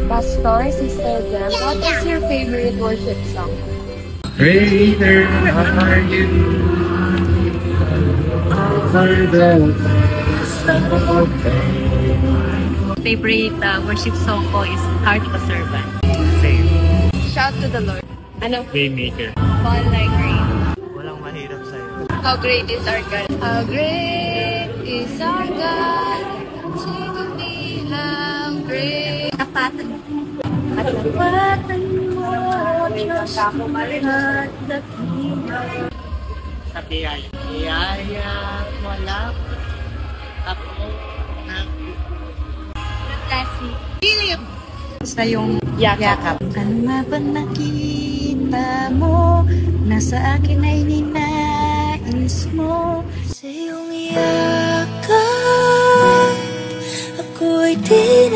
Pastor, Sister Jam, what is your favorite worship song? Greater are you over the Favorite worship song ko is Heart of a Servant. Same. Shout to the Lord. Ano? Waymaker. Fall like rain. Walang mahirap sa'yo. How great is our God? How great is our God? Sing with me, how great. Kapatan. At kapatan mo, Diyos, at dakila. Sa biyaya, wala ako na Classic. Sa yung yakap. Ano nga ba nakita mo? Nasa akin ay ninais mo. Sa iyong yakap, ako'y di